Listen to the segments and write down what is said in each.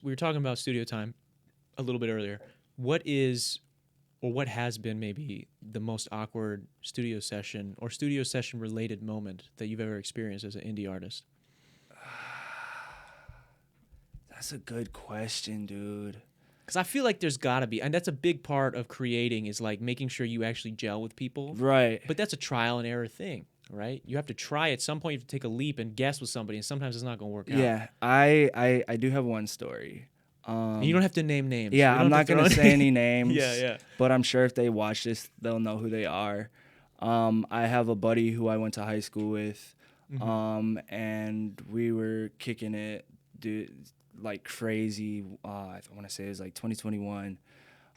we were talking about studio time a little bit earlier. What is or what has been maybe the most awkward studio session or studio session related moment that you've ever experienced as an indie artist? That's a good question, dude. Because I feel like there's got to be, and that's a big part of creating is like making sure you actually gel with people. Right. But that's a trial and error thing, right? You have to try at some point. You have to take a leap and guess with somebody, and sometimes it's not going to work out. Yeah, I do have one story. And you don't have to name names. Yeah, We don't I'm have not throw gonna say any names. Yeah. But I'm sure if they watch this, they'll know who they are. I have a buddy who I went to high school with, and we were kicking it, dude, like crazy. I want to say it was like 2021.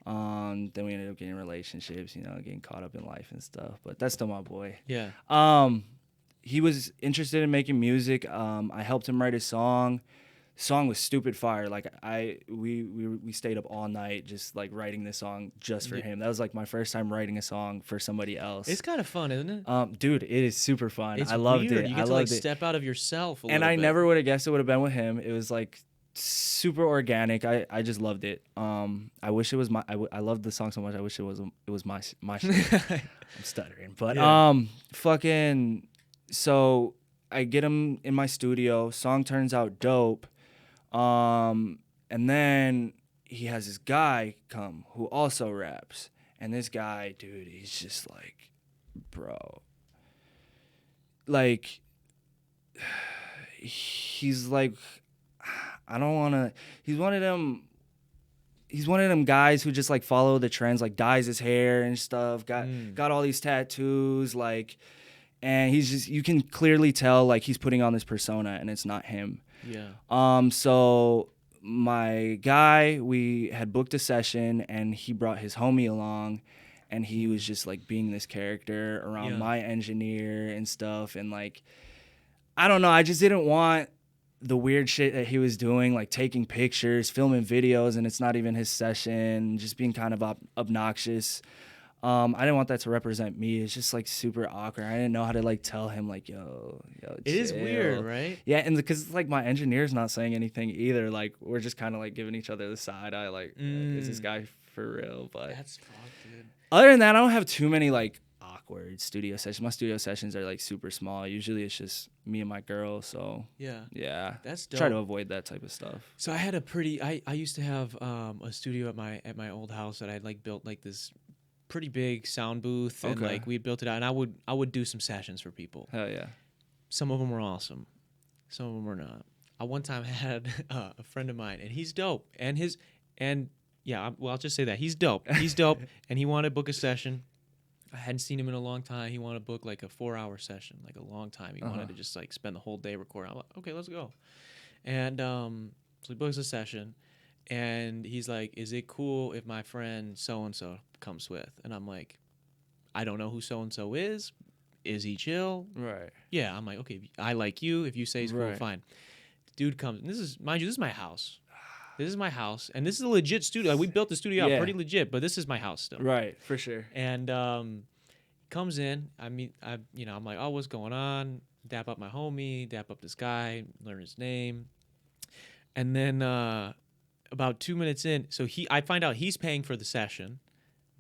Then we ended up getting relationships, getting caught up in life and stuff. But that's still my boy. Yeah. He was interested in making music. I helped him write a song. Song was stupid fire. Like we stayed up all night just like writing this song just for him. That was like my first time writing a song for somebody else. It's kind of fun, isn't it? Dude, it is super fun. It's I loved weird. it. You get I to loved like it. step out of yourself a And little I bit. never would have guessed it would have been with him. It was like super organic. I just loved it. I wish it was my. I loved the song so much. I wish it was my. I'm stuttering, but fucking. So I get him in my studio. Song turns out dope. And then he has this guy come who also raps. And this guy, dude, he's just like, bro. Like, he's like, I don't want to, he's one of them guys who just like follow the trends, like dyes his hair and stuff, got all these tattoos, like, and he's just, you can clearly tell like he's putting on this persona and it's not him. Yeah. So my guy, we had booked a session and he brought his homie along and he was just like being this character around my engineer and stuff. And like, I don't know, I just didn't want the weird shit that he was doing, like taking pictures, filming videos, and it's not even his session, just being kind of obnoxious. I didn't want that to represent me. It's just like super awkward. I didn't know how to like tell him like, yo, chill. It is weird, right? Yeah, and because like my engineer's not saying anything either. Like we're just kind of like giving each other the side eye. Like, is this guy for real? But That's fucked, dude. other than that, I don't have too many like awkward studio sessions. My studio sessions are like super small. Usually it's just me and my girl. So yeah, That's dope. try to avoid that type of stuff. So I had I used to have a studio at my old house that I like built like this pretty big sound booth and like we built it out, and I would do some sessions for people. Hell yeah. Some of them were awesome, some of them were not. I one time had a friend of mine, and he's dope, I'll just say that he's dope. He's dope, and he wanted to book a session. I hadn't seen him in a long time. He wanted to book like a 4-hour session, like a long time. He wanted to just like spend the whole day recording. I'm like, okay, let's go. And so he books a session. And he's like, is it cool if my friend so-and-so comes with? And I'm like, I don't know who so-and-so is. Is he chill? Right. Yeah. I'm like, okay, I like you. If you say he's cool, fine. The dude comes. And this is, mind you, this is my house. This is my house. And this is a legit studio. Like, we built the studio out pretty legit, but this is my house still. Right, for sure. And comes in. I'm like, oh, what's going on? Dap up my homie, dap up this guy, learn his name. And then about 2 minutes in, so I find out he's paying for the session,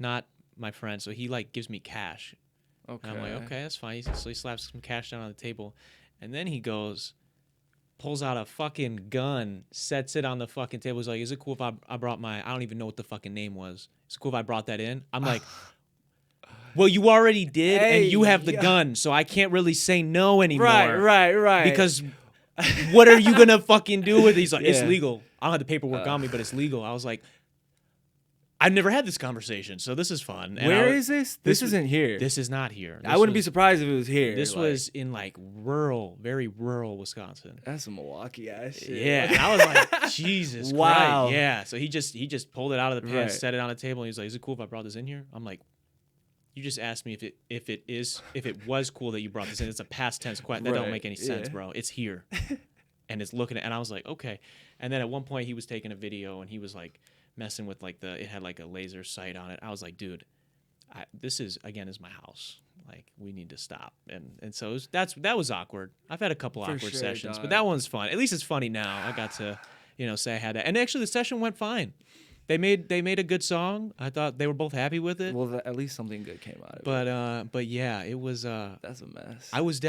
not my friend. So he like gives me cash. Okay. And I'm like, okay, that's fine. So he slaps some cash down on the table, and then he pulls out a fucking gun, sets it on the fucking table. He's like, is it cool if I brought I don't even know what the fucking name was. Is it cool if I brought that in? I'm like, well, you already did, and you have the gun, so I can't really say no anymore. Right. Because what are you gonna fucking do with it? He's like, it's legal. I don't have the paperwork on me, but it's legal. I was like, I've never had this conversation, so this is fun. And Where is this? This isn't here. This is not here. I wouldn't be surprised if it was here. This was in like very rural Wisconsin. That's some Milwaukee ass shit. Yeah, and I was like, Jesus Wow. Christ. Yeah, so he just pulled it out of the pants, set it on the table, and he's like, is it cool if I brought this in here? I'm like, you just asked me if it was cool that you brought this in. It's a past tense question. That don't make any sense, bro. It's here. And it's looking at, and I was like, okay. And then at one point he was taking a video and he was like messing with like it had like a laser sight on it. I was like, dude, this is my house. Like, we need to stop. And so that was awkward. I've had a couple awkward sessions, but that one's fun. At least it's funny now. I got to say I had that. And actually, the session went fine. They made a good song. I thought they were both happy with it. Well, at least something good came out of it. But yeah, it was. That's a mess. I was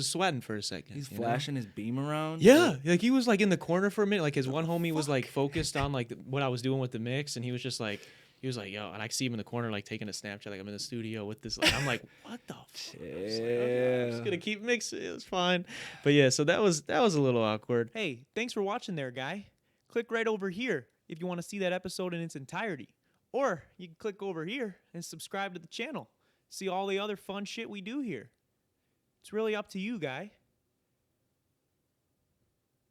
sweating for a second. He's flashing his beam around. Yeah, like he was like in the corner for a minute. Like his one homie was like focused on like what I was doing with the mix, and he was just like. He was like, yo, and I see him in the corner, like taking a Snapchat, like I'm in the studio with this. Like, I'm like, what the fuck? I'm just gonna keep mixing. It was fine, but yeah. So that was a little awkward. Hey, thanks for watching, there, guy. Click right over here if you want to see that episode in its entirety, or you can click over here and subscribe to the channel. See all the other fun shit we do here. It's really up to you, guy.